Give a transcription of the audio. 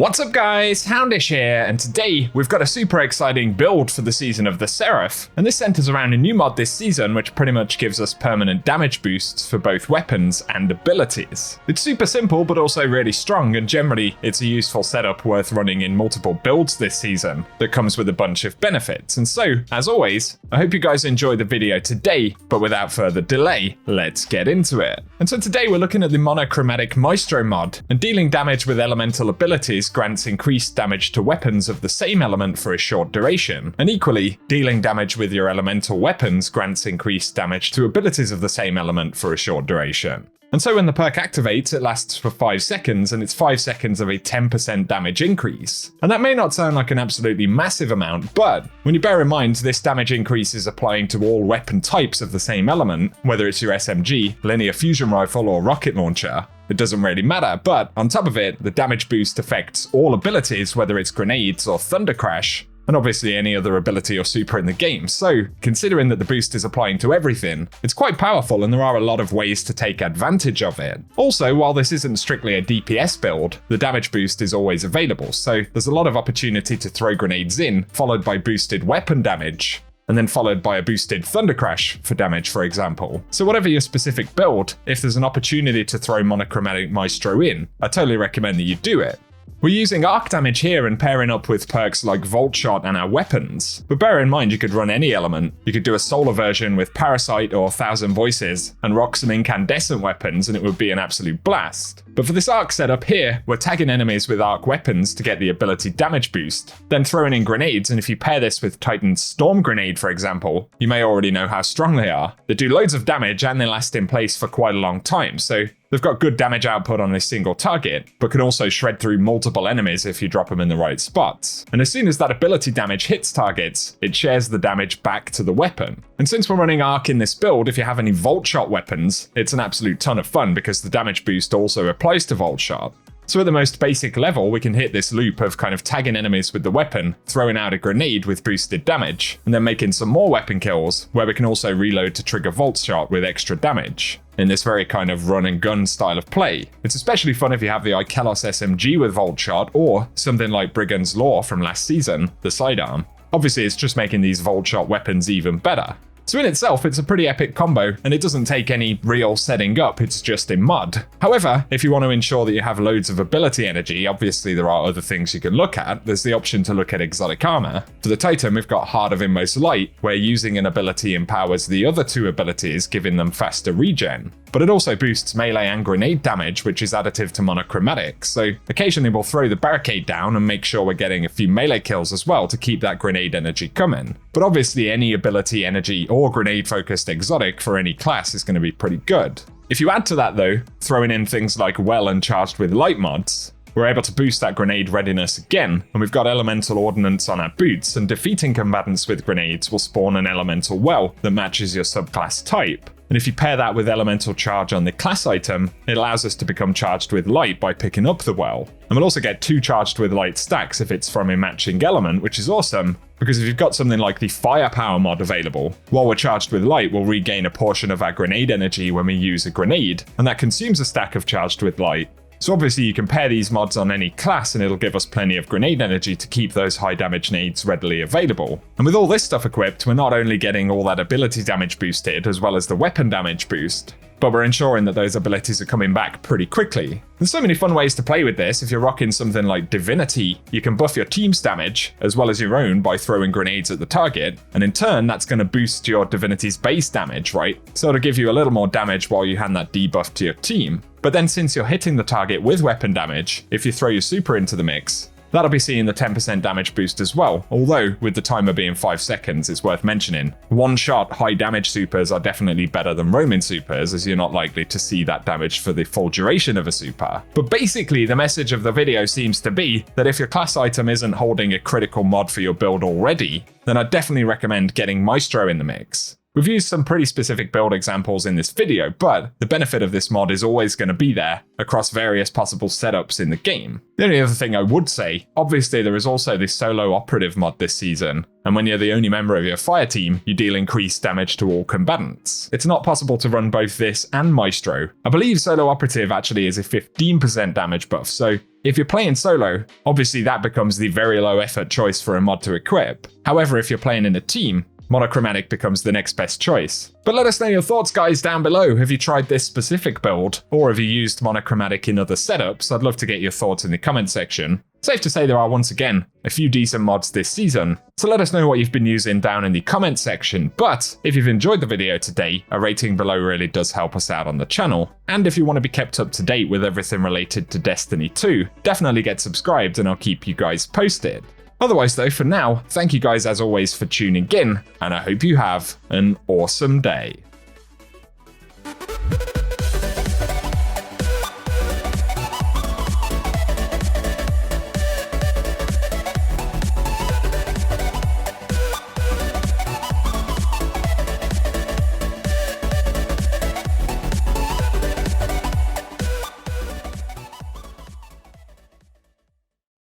What's up guys, Houndish here, and today we've got a super exciting build for the season of the Seraph, and this centers around a new mod this season which pretty much gives us permanent damage boosts for both weapons and abilities. It's super simple but also really strong, and generally it's a useful setup worth running in multiple builds this season that comes with a bunch of benefits. And so, as always, I hope you guys enjoy the video today, but without further delay, let's get into it. And so today we're looking at the monochromatic Maestro mod, and dealing damage with elemental abilities grants increased damage to weapons of the same element for a short duration, and equally, dealing damage with your elemental weapons grants increased damage to abilities of the same element for a short duration. And so when the perk activates, it lasts for 5 seconds, and it's 5 seconds of a 10% damage increase. And that may not sound like an absolutely massive amount, but when you bear in mind this damage increase is applying to all weapon types of the same element, whether it's your SMG, linear fusion rifle, or rocket launcher, it doesn't really matter. But on top of it, the damage boost affects all abilities, whether it's grenades or thunder crash, and obviously any other ability or super in the game. So, considering that the boost is applying to everything, it's quite powerful and there are a lot of ways to take advantage of it. Also, while this isn't strictly a DPS build, the damage boost is always available, so there's a lot of opportunity to throw grenades in, followed by boosted weapon damage, and then followed by a boosted thunder crash for damage, for example. So whatever your specific build, if there's an opportunity to throw monochromatic Maestro in, I totally recommend that you do it. We're using arc damage here and pairing up with perks like Volt Shot and our weapons, but bear in mind you could run any element. You could do a solar version with Parasite or 1000 Voices and rock some incandescent weapons and it would be an absolute blast. But for this arc setup here, we're tagging enemies with arc weapons to get the ability damage boost, then throwing in grenades, and if you pair this with Titan's Storm Grenade for example, you may already know how strong they are. They do loads of damage and they last in place for quite a long time, so they've got good damage output on a single target, but can also shred through multiple enemies if you drop them in the right spots. And as soon as that ability damage hits targets, it shares the damage back to the weapon. And since we're running arc in this build, if you have any Volt Shot weapons, it's an absolute ton of fun because the damage boost also applies to Volt Shot. So at the most basic level, we can hit this loop of kind of tagging enemies with the weapon, throwing out a grenade with boosted damage, and then making some more weapon kills, where we can also reload to trigger Volt Shot with extra damage, in this very kind of run and gun style of play. It's especially fun if you have the Ikelos SMG with Volt Shot, or something like Brigand's Law from last season, the sidearm. Obviously it's just making these Volt Shot weapons even better. So in itself, it's a pretty epic combo, and it doesn't take any real setting up, it's just in mod. However, if you want to ensure that you have loads of ability energy, obviously there are other things you can look at. There's the option to look at exotic armor. For the Titan, we've got Heart of Inmost Light, where using an ability empowers the other two abilities, giving them faster regen. But it also boosts melee and grenade damage, which is additive to monochromatic, so occasionally we'll throw the barricade down and make sure we're getting a few melee kills as well to keep that grenade energy coming. But obviously any ability energy or grenade focused exotic for any class is going to be pretty good. If you add to that though, throwing in things like Well and Charged with Light mods, we're able to boost that grenade readiness again, and we've got elemental ordnance on our boots, and defeating combatants with grenades will spawn an elemental well that matches your subclass type. And if you pair that with elemental charge on the class item, it allows us to become charged with light by picking up the well. And we'll also get 2 charged with light stacks if it's from a matching element, which is awesome, because if you've got something like the Firepower mod available, while we're charged with light, we'll regain a portion of our grenade energy when we use a grenade, and that consumes a stack of charged with light. So obviously you can pair these mods on any class and it'll give us plenty of grenade energy to keep those high damage nades readily available. And with all this stuff equipped, we're not only getting all that ability damage boosted as well as the weapon damage boost, but we're ensuring that those abilities are coming back pretty quickly. There's so many fun ways to play with this. If you're rocking something like Divinity, you can buff your team's damage as well as your own by throwing grenades at the target, and in turn that's going to boost your Divinity's base damage, right? So it'll give you a little more damage while you hand that debuff to your team. But then since you're hitting the target with weapon damage, if you throw your super into the mix, that'll be seeing the 10% damage boost as well, although with the timer being 5 seconds, it's worth mentioning. One-shot high damage supers are definitely better than roaming supers, as you're not likely to see that damage for the full duration of a super. But basically the message of the video seems to be that if your class item isn't holding a critical mod for your build already, then I'd definitely recommend getting Maestro in the mix. We've used some pretty specific build examples in this video, but the benefit of this mod is always going to be there across various possible setups in the game. The only other thing I would say, obviously there is also this solo operative mod this season, and when you're the only member of your fire team, you deal increased damage to all combatants. It's not possible to run both this and Maestro. I believe solo operative actually is a 15% damage buff, so if you're playing solo, obviously that becomes the very low effort choice for a mod to equip. However, if you're playing in a team, monochromatic becomes the next best choice. But let us know your thoughts, guys, down below. Have you tried this specific build, or have you used monochromatic in other setups? I'd love to get your thoughts in the comment section. Safe to say there are, once again, a few decent mods this season, so let us know what you've been using down in the comment section. But if you've enjoyed the video today, a rating below really does help us out on the channel. And if you want to be kept up to date with everything related to Destiny 2, definitely get subscribed and I'll keep you guys posted. Otherwise though, for now, thank you guys as always for tuning in, and I hope you have an awesome day.